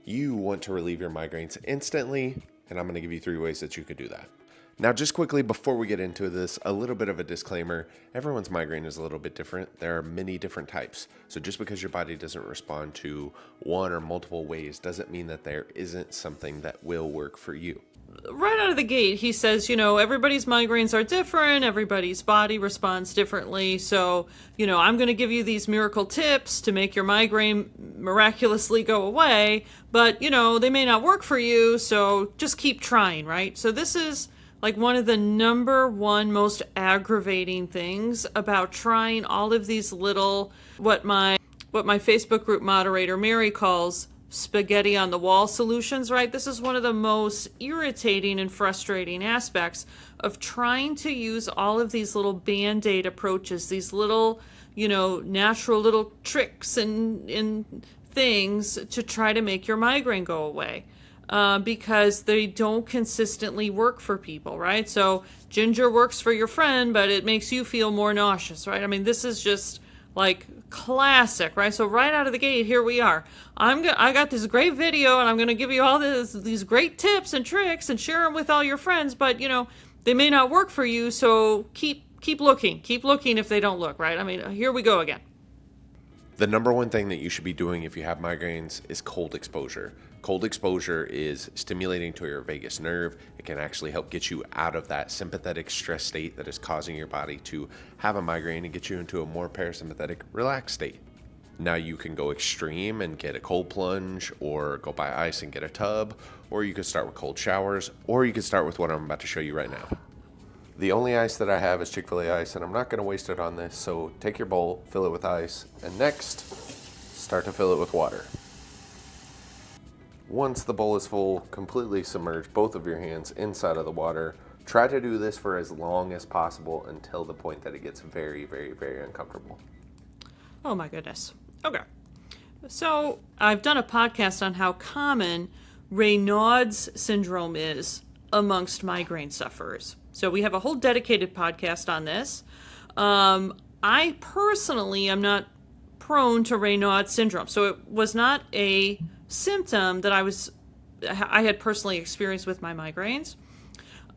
you want to relieve your migraines instantly, and I'm going to give you 3 ways that you could do that. Now, just quickly before we get into this, a little bit of a disclaimer. Everyone's migraine is a little bit different. There are many different types. So just because your body doesn't respond to one or multiple ways doesn't mean that there isn't something that will work for you. Right out of the gate, he says, everybody's migraines are different. Everybody's body responds differently. So, I'm going to give you these miracle tips to make your migraine miraculously go away. But, they may not work for you. So just keep trying, right? So this is like one of the number one most aggravating things about trying all of these little, what my Facebook group moderator, Mary, calls spaghetti on the wall solutions, right? This is one of the most irritating and frustrating aspects of trying to use all of these little band-aid approaches, these little, natural little tricks and things to try to make your migraine go away. Because they don't consistently work for people, right? So ginger works for your friend, but it makes you feel more nauseous, right? I mean, this is just like classic, right? So right out of the gate, here we are. I got this great video, and I'm going to give you all these great tips and tricks and share them with all your friends, but they may not work for you. So keep looking if they don't look, right? I mean, here we go again. The number one thing that you should be doing if you have migraines is cold exposure. Cold exposure is stimulating to your vagus nerve. It can actually help get you out of that sympathetic stress state that is causing your body to have a migraine and get you into a more parasympathetic, relaxed state. Now you can go extreme and get a cold plunge, or go buy ice and get a tub, or you could start with cold showers, or you could start with what I'm about to show you right now. The only ice that I have is Chick-fil-A ice, and I'm not going to waste it on this, so take your bowl, fill it with ice, and next, start to fill it with water. Once the bowl is full, completely submerge both of your hands inside of the water. Try to do this for as long as possible until the point that it gets very, very, very uncomfortable. Oh my goodness. Okay. So I've done a podcast on how common Raynaud's syndrome is amongst migraine sufferers. So we have a whole dedicated podcast on this. I personally am not prone to Raynaud's syndrome. So it was not a symptom that I had personally experienced with my migraines.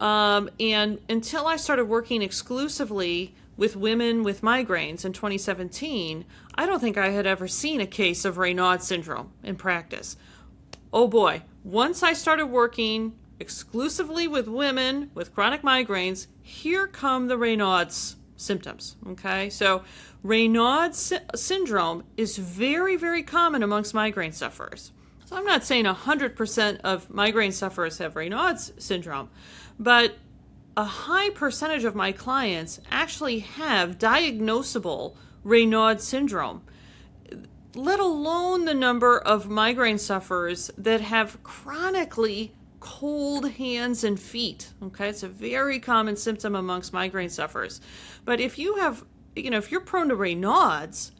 And until I started working exclusively with women with migraines in 2017, I don't think I had ever seen a case of Raynaud's syndrome in practice. Oh boy, once I started working exclusively with women with chronic migraines, here come the Raynaud's symptoms, okay? So Raynaud's syndrome is very, very common amongst migraine sufferers. So I'm not saying 100% of migraine sufferers have Raynaud's syndrome, but a high percentage of my clients actually have diagnosable Raynaud's syndrome, let alone the number of migraine sufferers that have chronically cold hands and feet. Okay, it's a very common symptom amongst migraine sufferers. But if you have, if you're prone to Raynaud's,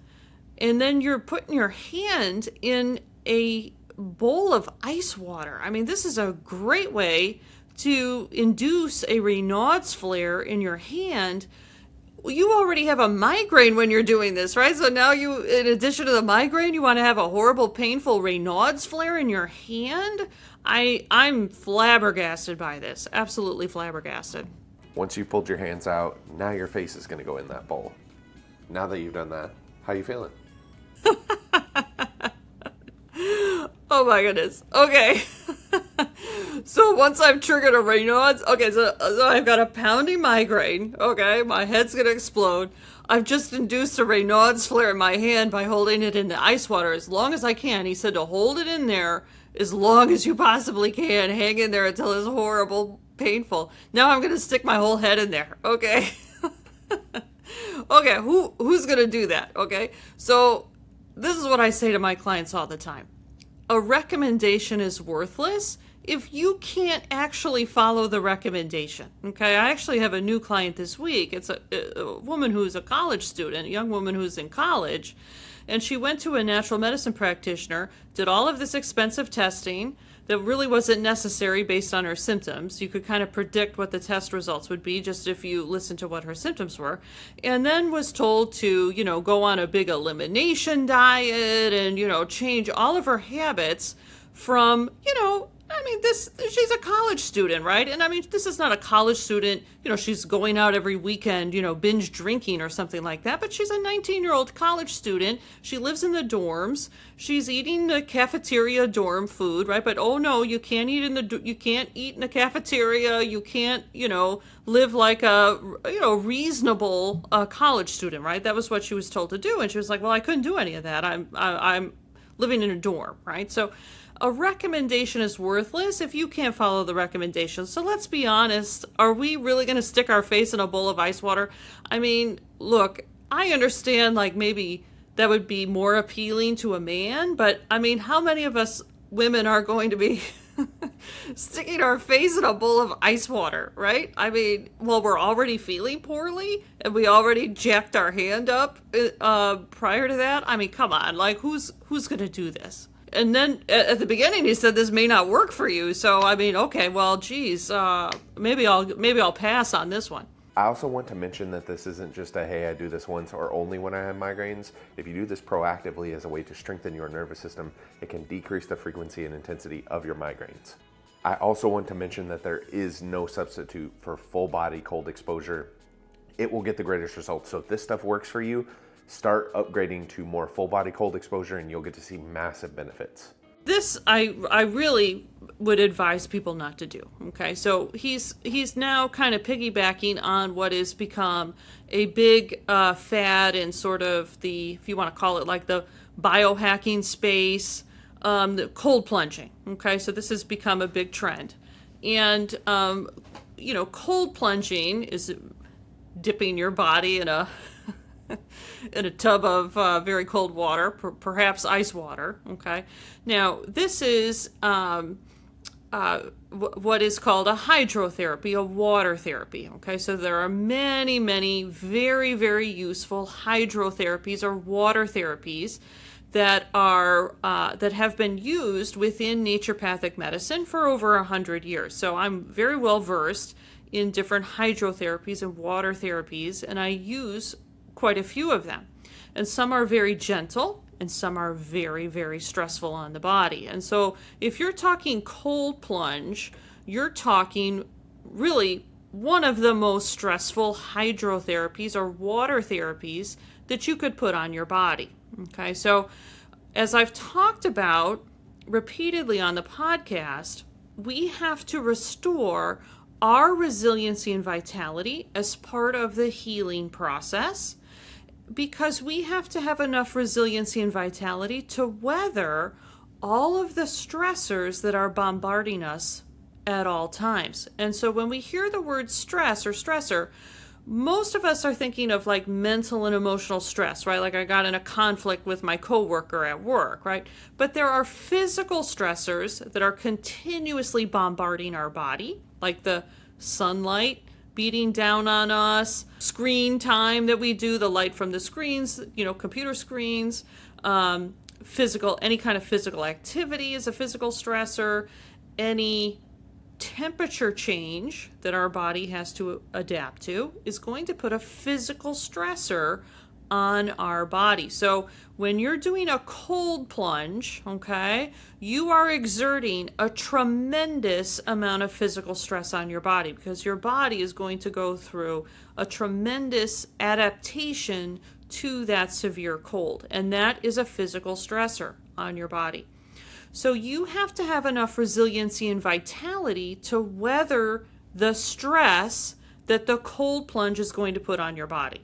and then you're putting your hand in a bowl of ice water, I mean, this is a great way to induce a Raynaud's flare in your hand. You already have a migraine when you're doing this, right? So now you, in addition to the migraine, you want to have a horrible, painful Raynaud's flare in your hand? I'm flabbergasted by this. Absolutely flabbergasted. Once you've pulled your hands out, now your face is going to go in that bowl. Now that you've done that, how you feeling? Oh my goodness. Okay. So once I've triggered a Raynaud's, okay, so I've got a pounding migraine. Okay, my head's going to explode. I've just induced a Raynaud's flare in my hand by holding it in the ice water as long as I can. He said to hold it in there as long as you possibly can. Hang in there until it's horrible, painful. Now I'm going to stick my whole head in there. Okay. Okay, who's going to do that? Okay, so this is what I say to my clients all the time. A recommendation is worthless if you can't actually follow the recommendation. Okay, I actually have a new client this week. It's a woman who's a college student, a young woman who's in college, and she went to a natural medicine practitioner, did all of this expensive testing that really wasn't necessary based on her symptoms. You could kind of predict what the test results would be just if you listened to what her symptoms were, and then was told to, go on a big elimination diet and, change all of her habits from, she's a college student, right? And I mean, this is not a college student, she's going out every weekend, binge drinking or something like that, but she's a 19-year-old college student. She lives in the dorms. She's eating the cafeteria dorm food, right? But oh no, you can't eat in the cafeteria. You can't, live like a, reasonable college student, right? That was what she was told to do. And she was like, well, I couldn't do any of that. I'm living in a dorm, right? So a recommendation is worthless if you can't follow the recommendations. So let's be honest. Are we really going to stick our face in a bowl of ice water? I mean, look, I understand like maybe that would be more appealing to a man, but I mean, how many of us women are going to be sticking our face in a bowl of ice water, right? I mean, well, we're already feeling poorly and we already jacked our hand up prior to that. I mean, come on, like who's going to do this? And then at the beginning, he said this may not work for you. So I mean, okay, well, geez, maybe I'll pass on this one. I also want to mention that this isn't just a, hey, I do this once or only when I have migraines. If you do this proactively as a way to strengthen your nervous system, it can decrease the frequency and intensity of your migraines. I also want to mention that there is no substitute for full body cold exposure. It will get the greatest results. So if this stuff works for you, start upgrading to more full body cold exposure and you'll get to see massive benefits. This I really would advise people not to do. Okay, so he's now kind of piggybacking on what has become a big fad in sort of the, if you want to call it like the biohacking space, the cold plunging. Okay, so this has become a big trend, and cold plunging is dipping your body in a in a tub of very cold water, perhaps ice water. Okay. Now, this is what is called a hydrotherapy, a water therapy. Okay. So there are many, many very, very useful hydrotherapies or water therapies that are that have been used within naturopathic medicine for over 100 years. So I'm very well versed in different hydrotherapies and water therapies, and I use quite a few of them. And some are very gentle and some are very, very stressful on the body. And so if you're talking cold plunge, you're talking really one of the most stressful hydrotherapies or water therapies that you could put on your body. Okay, so as I've talked about repeatedly on the podcast, we have to restore our resiliency and vitality as part of the healing process, because we have to have enough resiliency and vitality to weather all of the stressors that are bombarding us at all times. And so when we hear the word stress or stressor, most of us are thinking of like mental and emotional stress, right? Like I got in a conflict with my coworker at work, right? But there are physical stressors that are continuously bombarding our body, like the sunlight beating down on us, screen time that we do, the light from the screens, computer screens, any kind of physical activity is a physical stressor, any temperature change that our body has to adapt to is going to put a physical stressor on our body. So when you're doing a cold plunge, okay, you are exerting a tremendous amount of physical stress on your body, because your body is going to go through a tremendous adaptation to that severe cold. And that is a physical stressor on your body. So you have to have enough resiliency and vitality to weather the stress that the cold plunge is going to put on your body.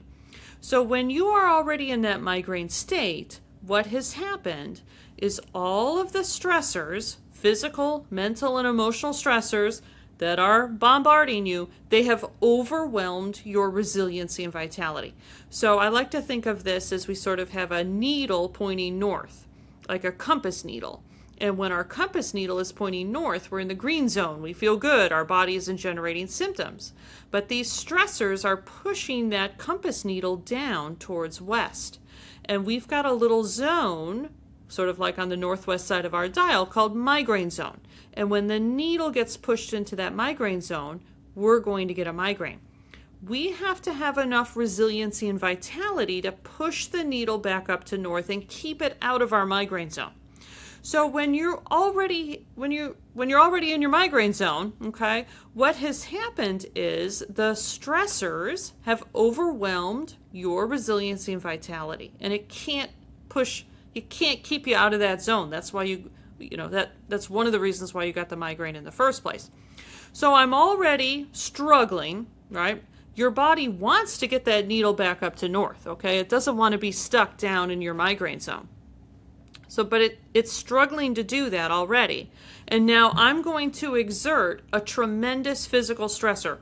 So when you are already in that migraine state, what has happened is all of the stressors, physical, mental, and emotional stressors that are bombarding you, they have overwhelmed your resiliency and vitality. So I like to think of this as we sort of have a needle pointing north, like a compass needle. And when our compass needle is pointing north, we're in the green zone. We feel good. Our body isn't generating symptoms. But these stressors are pushing that compass needle down towards west. And we've got a little zone, sort of like on the northwest side of our dial, called migraine zone. And when the needle gets pushed into that migraine zone, we're going to get a migraine. We have to have enough resiliency and vitality to push the needle back up to north and keep it out of our migraine zone. So when you're already in your migraine zone, okay, what has happened is the stressors have overwhelmed your resiliency and vitality, and it can't keep you out of that zone. That's why that's one of the reasons why you got the migraine in the first place. So I'm already struggling, right? Your body wants to get that needle back up to north, okay? It doesn't want to be stuck down in your migraine zone. So, but it's struggling to do that already. And now I'm going to exert a tremendous physical stressor.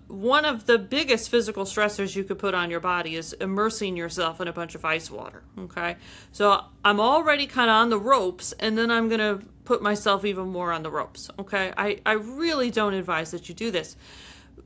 One of the biggest physical stressors you could put on your body is immersing yourself in a bunch of ice water, okay? So I'm already kind of on the ropes, and then I'm going to put myself even more on the ropes, okay? I really don't advise that you do this.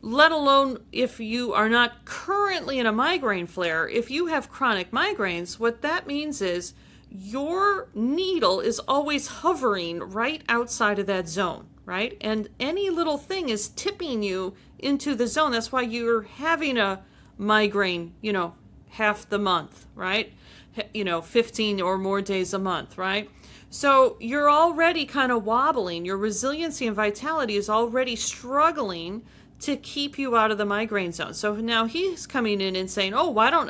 Let alone if you are not currently in a migraine flare. If you have chronic migraines, what that means is your needle is always hovering right outside of that zone, right? And any little thing is tipping you into the zone. That's why you're having a migraine, half the month, right? 15 or more days a month, right? So you're already kind of wobbling. Your resiliency and vitality is already struggling to keep you out of the migraine zone. So now he's coming in and saying, oh, why don't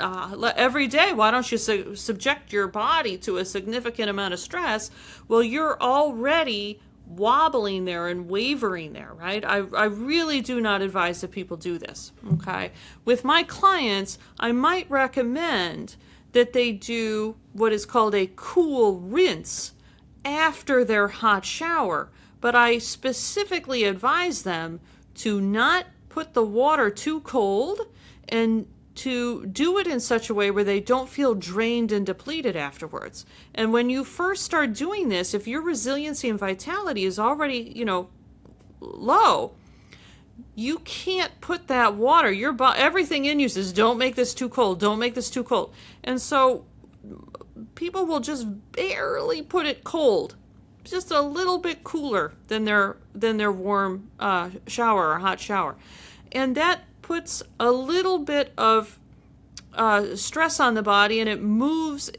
every day, why don't you subject your body to a significant amount of stress? Well, you're already wobbling there and wavering there, right? I really do not advise that people do this, okay? With my clients, I might recommend that they do what is called a cool rinse after their hot shower, but I specifically advise them to not put the water too cold and to do it in such a way where they don't feel drained and depleted afterwards. And when you first start doing this, if your resiliency and vitality is already, low, you can't put that water, everything in you says, don't make this too cold, don't make this too cold. And so people will just barely put it cold, just a little bit cooler than their warm shower or hot shower. And that puts a little bit of stress on the body, and it moves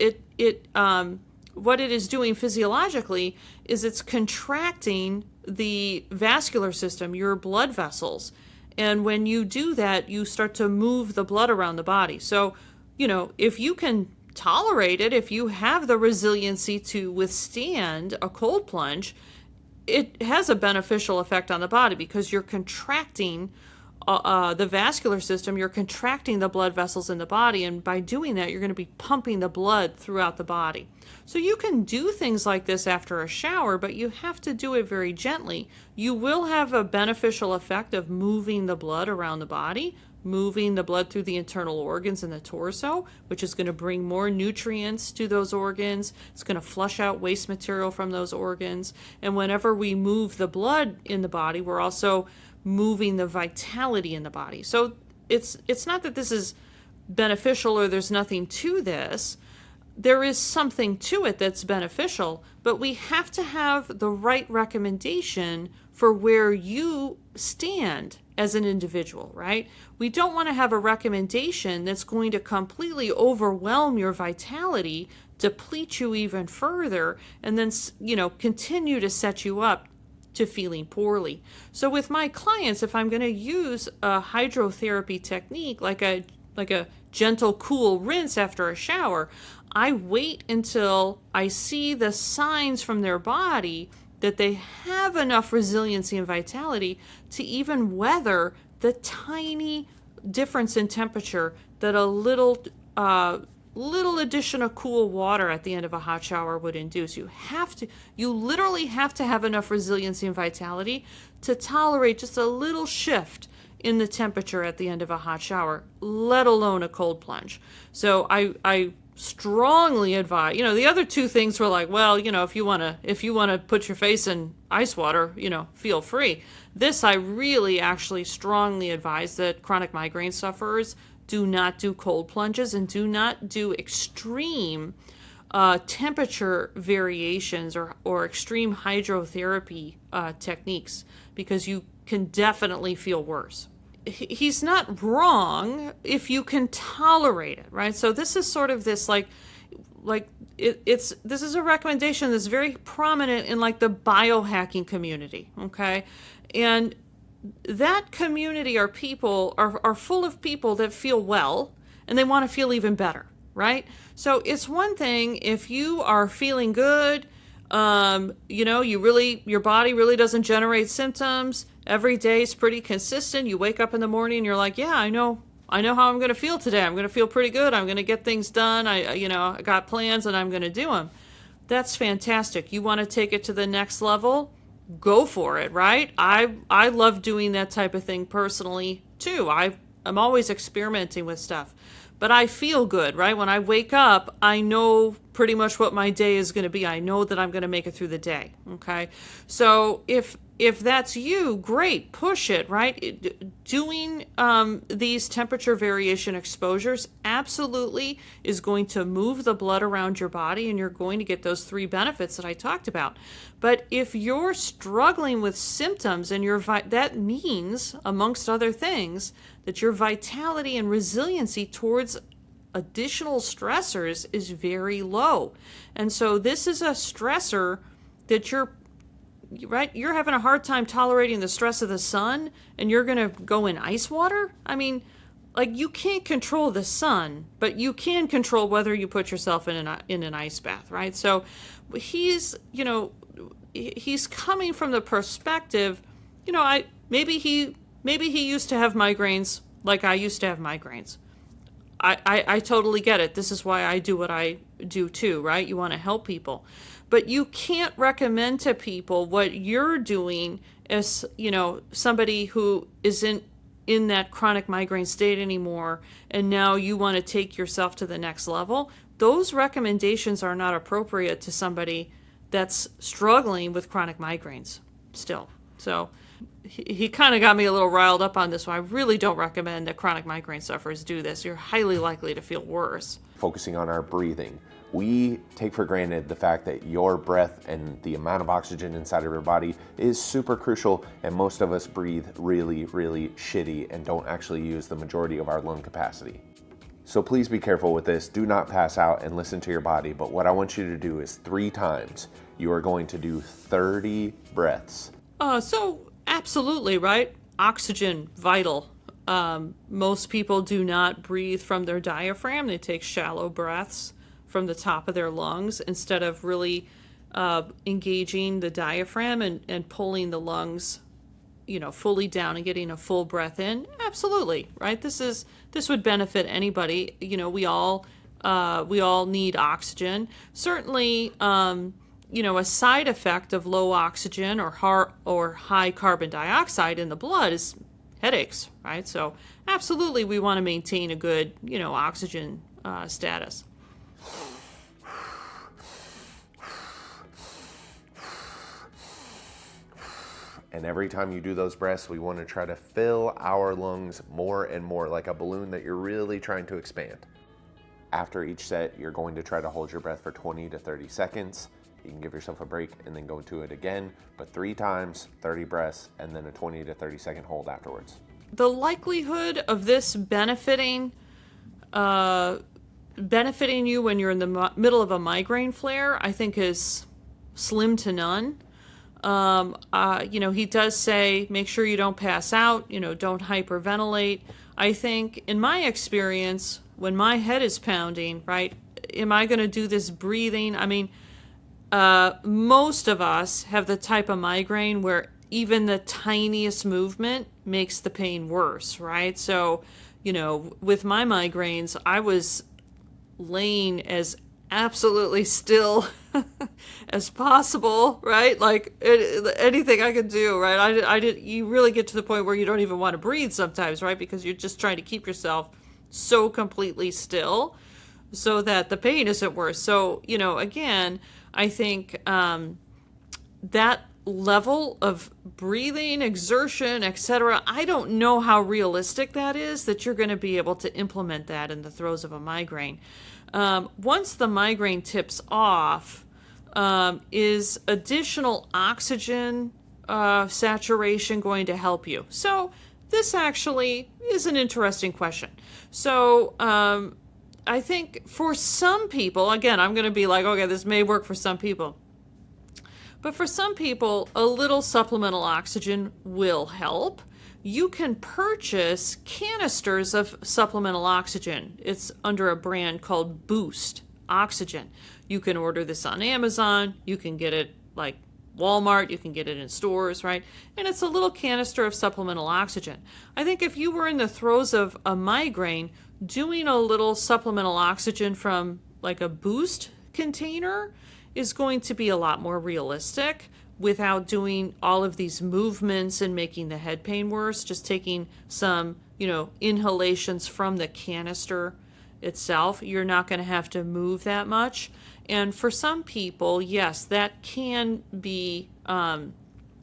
what it is doing physiologically is it's contracting the vascular system, your blood vessels. And when you do that, you start to move the blood around the body. So, if you can tolerate it, if you have the resiliency to withstand a cold plunge, it has a beneficial effect on the body because you're contracting the vascular system, you're contracting the blood vessels in the body, and by doing that, you're going to be pumping the blood throughout the body. So you can do things like this after a shower, but you have to do it very gently. You will have a beneficial effect of moving the blood around the body, moving the blood through the internal organs in the torso, which is going to bring more nutrients to those organs. It's going to flush out waste material from those organs. And whenever we move the blood in the body, we're also moving the vitality in the body. So it's not that this is beneficial or there's nothing to this. There is something to it that's beneficial, but we have to have the right recommendation for where you stand as an individual, right? We don't want to have a recommendation that's going to completely overwhelm your vitality, deplete you even further, and then, continue to set you up to feeling poorly. So with my clients, if I'm going to use a hydrotherapy technique, like a gentle, cool rinse after a shower, I wait until I see the signs from their body that they have enough resiliency and vitality to even weather the tiny difference in temperature that a little addition of cool water at the end of a hot shower would induce. You literally have to have enough resiliency and vitality to tolerate just a little shift in the temperature at the end of a hot shower, let alone a cold plunge. So I strongly advise, the other two things were like, well, if you want to put your face in ice water, feel free. This, I really actually strongly advise that chronic migraine sufferers do not do cold plunges and do not do extreme temperature variations or extreme hydrotherapy techniques, because you can definitely feel worse. He's not wrong if you can tolerate it, right? So this is sort of this, like, this is a recommendation that's very prominent in like the biohacking community, okay? And that community are people are full of people that feel well and they want to feel even better, right? So it's one thing if you are feeling good, your body really doesn't generate symptoms. Every day is pretty consistent. You wake up in the morning and you're like, yeah, I know how I'm going to feel today. I'm going to feel pretty good. I'm going to get things done. I got plans and I'm going to do them. That's fantastic. You want to take it to the next level? Go for it, right? I love doing that type of thing personally too. I'm always experimenting with stuff, but I feel good, right? When I wake up, I know pretty much what my day is going to be. I know that I'm going to make it through the day. Okay. So if that's you, great, push it, right? Doing these temperature variation exposures absolutely is going to move the blood around your body and you're going to get those 3 benefits that I talked about. But if you're struggling with symptoms and that means, amongst other things, that your vitality and resiliency towards additional stressors is very low. And so this is a stressor that you're having a hard time tolerating the stress of the sun and you're going to go in ice water? I mean, like, you can't control the sun, but you can control whether you put yourself in an ice bath, right? So he's coming from the perspective, maybe he used to have migraines like I used to have migraines. I totally get it. This is why I do what I do too, right? You want to help people. But you can't recommend to people what you're doing as, somebody who isn't in that chronic migraine state anymore, and now you want to take yourself to the next level. Those recommendations are not appropriate to somebody that's struggling with chronic migraines still. So he kind of got me a little riled up on this one. I really don't recommend that chronic migraine sufferers do this. You're highly likely to feel worse. Focusing on our breathing. We take for granted the fact that your breath and the amount of oxygen inside of your body is super crucial, and most of us breathe really, really shitty and don't actually use the majority of our lung capacity. So please be careful with this. Do not pass out and listen to your body, but what I want you to do is 3 times. You are going to do 30 breaths. So absolutely, right? Oxygen, vital. Most people do not breathe from their diaphragm. They take shallow breaths from the top of their lungs instead of really engaging the diaphragm and pulling the lungs, fully down and getting a full breath in. Absolutely, right? This would benefit anybody. We all need oxygen. Certainly, a side effect of low oxygen or high carbon dioxide in the blood is headaches, right? So absolutely, we want to maintain a good, oxygen status. And every time you do those breaths, we want to try to fill our lungs more and more, like a balloon that you're really trying to expand. After each set, you're going to try to hold your breath for 20 to 30 seconds. You can give yourself a break and then go into it again, but 3 times, 30 breaths, and then a 20 to 30 second hold afterwards. The likelihood of this benefiting you when you're in the middle of a migraine flare, I think, is slim to none. He does say, make sure you don't pass out, don't hyperventilate. I think in my experience, when my head is pounding, right, am I going to do this breathing? I mean, most of us have the type of migraine where even the tiniest movement makes the pain worse, right? So, with my migraines, I was laying as absolutely still as possible, right? Like anything I could do, right? You really get to the point where you don't even want to breathe sometimes, right? Because you're just trying to keep yourself so completely still so that the pain isn't worse. So, again, I think that level of breathing, exertion, etc., I don't know how realistic that is, that you're going to be able to implement that in the throes of a migraine. Once the migraine tips off, is additional oxygen saturation going to help you? So this actually is an interesting question. So I think for some people, again, I'm going to be like, okay, this may work for some people. But for some people, a little supplemental oxygen will help. You can purchase canisters of supplemental oxygen. It's under a brand called Boost Oxygen. You can order this on Amazon. You can get it like Walmart. You can get it in stores, right? And it's a little canister of supplemental oxygen. I think if you were in the throes of a migraine, doing a little supplemental oxygen from like a Boost container is going to be a lot more realistic without doing all of these movements and making the head pain worse. Just taking some, inhalations from the canister itself. You're not going to have to move that much. And for some people, yes, that can be,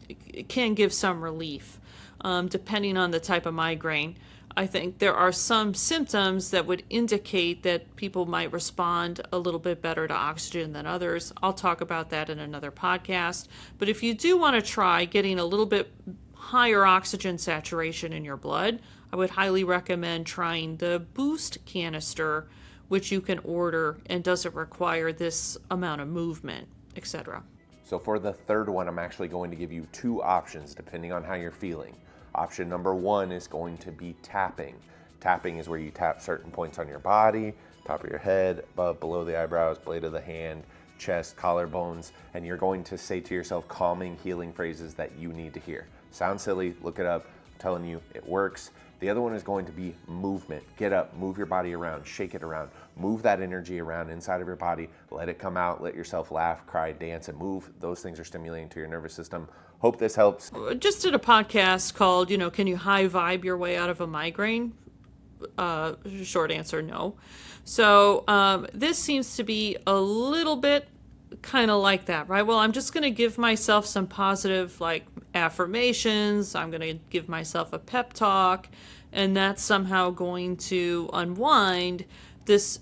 it can give some relief, depending on the type of migraine. I think there are some symptoms that would indicate that people might respond a little bit better to oxygen than others. I'll talk about that in another podcast. But if you do want to try getting a little bit higher oxygen saturation in your blood, I would highly recommend trying the Boost canister, which you can order and doesn't require this amount of movement, etc. So for the third one, I'm actually going to give you two options depending on how you're feeling. Option number one is going to be tapping. Tapping is where you tap certain points on your body, top of your head, above, below the eyebrows, blade of the hand, chest, collarbones, and you're going to say to yourself calming, healing phrases that you need to hear. Sounds silly, look it up. I'm telling you, it works. The other one is going to be movement. Get up, move your body around, shake it around, move that energy around inside of your body, let it come out, let yourself laugh, cry, dance, and move. Those things are stimulating to your nervous system. Hope this helps. Just did a podcast called, can you high vibe your way out of a migraine? Short answer, no. So this seems to be a little bit kind of like that, right? Well, I'm just going to give myself some positive affirmations. I'm going to give myself a pep talk, and that's somehow going to unwind this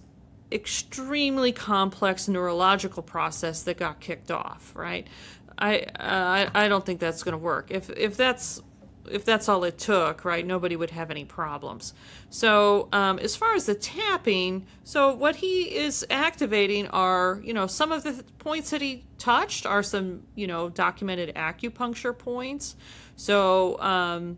extremely complex neurological process that got kicked off, right? I don't think that's going to work. If that's all it took, right, nobody would have any problems. So as far as the tapping, so what he is activating are, some of the points that he touched are some, documented acupuncture points. So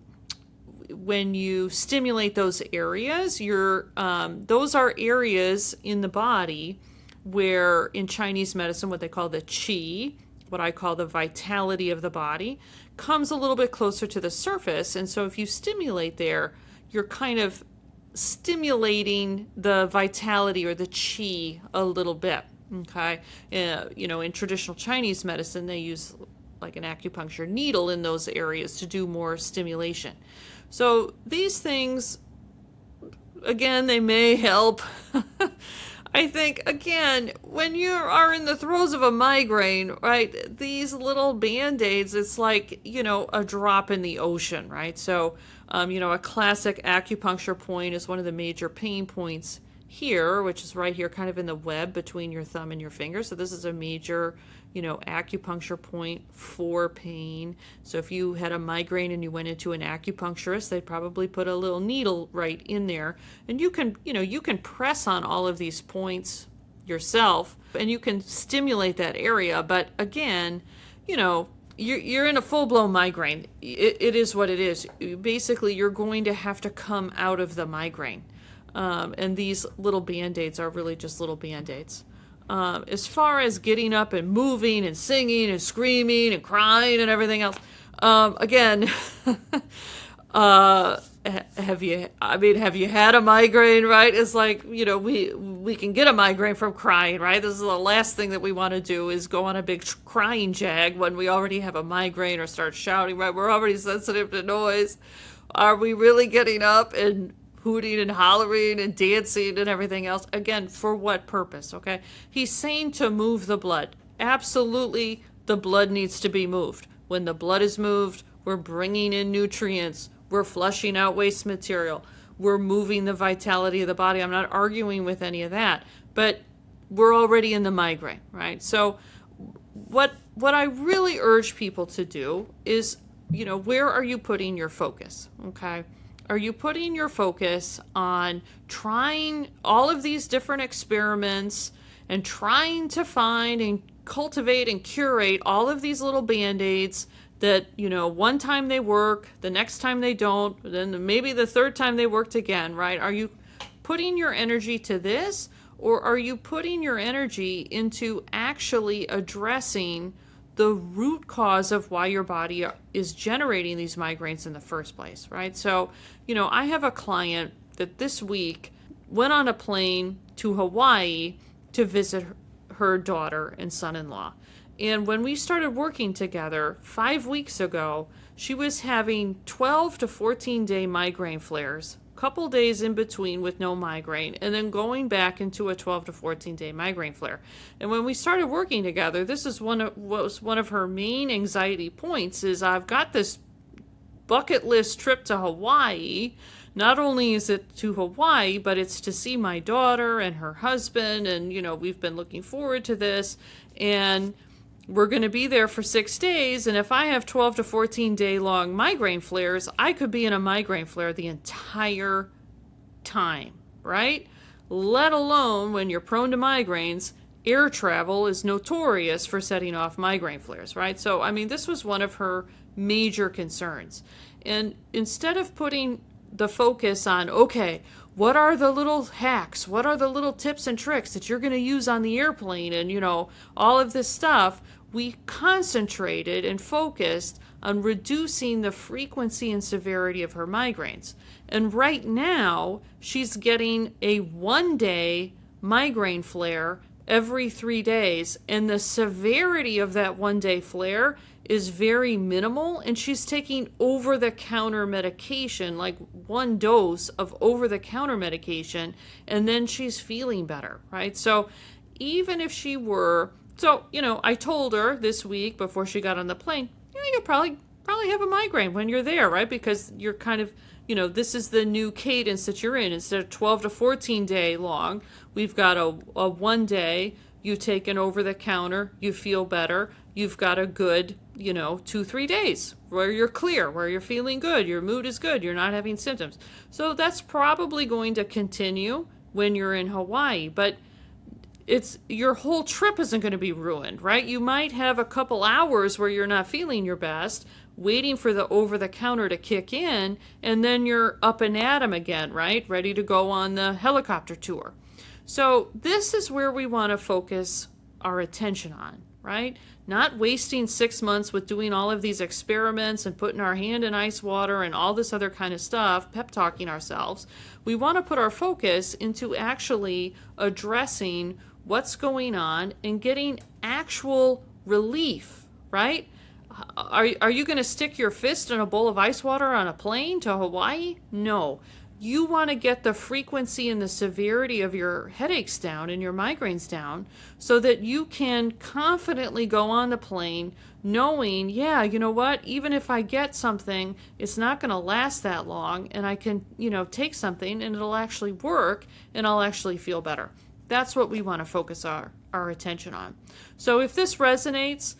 when you stimulate those areas, those are areas in the body where in Chinese medicine, what they call the qi, what I call the vitality of the body, comes a little bit closer to the surface. And so if you stimulate there, you're kind of stimulating the vitality or the qi a little bit. Okay. In traditional Chinese medicine, they use like an acupuncture needle in those areas to do more stimulation. So these things, again, they may help. I think, again, when you are in the throes of a migraine, right, these little Band-Aids, it's like, a drop in the ocean, right? So, a classic acupuncture point is one of the major pain points here, which is right here kind of in the web between your thumb and your finger. So this is a major, acupuncture point for pain. So if you had a migraine and you went into an acupuncturist, they'd probably put a little needle right in there. And you can press on all of these points yourself and you can stimulate that area. But again, you're in a full-blown migraine. It is what it is. Basically, you're going to have to come out of the migraine. And these little Band-Aids are really just little Band-Aids. As far as getting up and moving and singing and screaming and crying and everything else, again, have you had a migraine, right? It's like, we can get a migraine from crying, right? This is the last thing that we want to do is go on a big crying jag when we already have a migraine or start shouting, right? We're already sensitive to noise. Are we really getting up and hooting and hollering and dancing and everything else? Again, for what purpose, okay? He's saying to move the blood. Absolutely, the blood needs to be moved. When the blood is moved, we're bringing in nutrients. We're flushing out waste material. We're moving the vitality of the body. I'm not arguing with any of that, but we're already in the migraine, right? So what I really urge people to do is, where are you putting your focus, okay? Are you putting your focus on trying all of these different experiments and trying to find and cultivate and curate all of these little band-aids that, one time they work, the next time they don't, then maybe the third time they worked again, right? Are you putting your energy to this, or are you putting your energy into actually addressing the root cause of why your body is generating these migraines in the first place, right? So, I have a client that this week went on a plane to Hawaii to visit her daughter and son-in-law. And when we started working together 5 weeks ago, she was having 12 to 14 day migraine flares, couple days in between with no migraine, and then going back into a 12 to 14 day migraine flare. And when we started working together, this is was one of her main anxiety points is I've got this bucket list trip to Hawaii. Not only is it to Hawaii, but it's to see my daughter and her husband, and we've been looking forward to this, and we're going to be there for 6 days, and if I have 12 to 14 day long migraine flares, I could be in a migraine flare the entire time, right? Let alone when you're prone to migraines, air travel is notorious for setting off migraine flares, right? So, this was one of her major concerns. And instead of putting the focus on, okay, what are the little hacks? What are the little tips and tricks that you're going to use on the airplane and, all of this stuff, we concentrated and focused on reducing the frequency and severity of her migraines. And right now, she's getting a 1 day migraine flare every 3 days. And the severity of that 1 day flare is very minimal. And she's taking over-the-counter medication, like 1 dose of over-the-counter medication. And then she's feeling better, right? So even if she were... So, I told her this week before she got on the plane, you'll probably have a migraine when you're there, right? Because you're kind of, this is the new cadence that you're in. Instead of 12 to 14 day long, we've got a 1 day, you take an over-the-counter, you feel better. You've got a good, 2-3 days where you're clear, where you're feeling good, your mood is good, you're not having symptoms. So that's probably going to continue when you're in Hawaii, but your whole trip isn't going to be ruined, right? You might have a couple hours where you're not feeling your best, waiting for the over-the-counter to kick in, and then you're up and at 'em again, right? Ready to go on the helicopter tour. So this is where we want to focus our attention on, right? Not wasting 6 months with doing all of these experiments and putting our hand in ice water and all this other kind of stuff, pep talking ourselves. We want to put our focus into actually addressing what's going on and getting actual relief, right? Are you going to stick your fist in a bowl of ice water on a plane to Hawaii? No. You want to get the frequency and the severity of your headaches down and your migraines down so that you can confidently go on the plane knowing, yeah, you know what, even if I get something, it's not going to last that long, and I can, take something and it'll actually work and I'll actually feel better. That's what we want to focus our attention on. So if this resonates,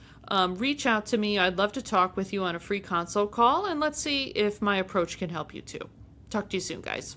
reach out to me. I'd love to talk with you on a free consult call, and let's see if my approach can help you too. Talk to you soon, guys.